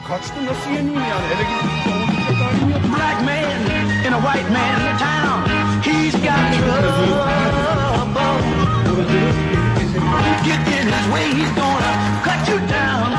Kaçtı, nasıl yeneyim yani? Eve gidip olacak halim yok. Black man in a white man's town. He's got trouble. Get in his way, he's gonna cut you down.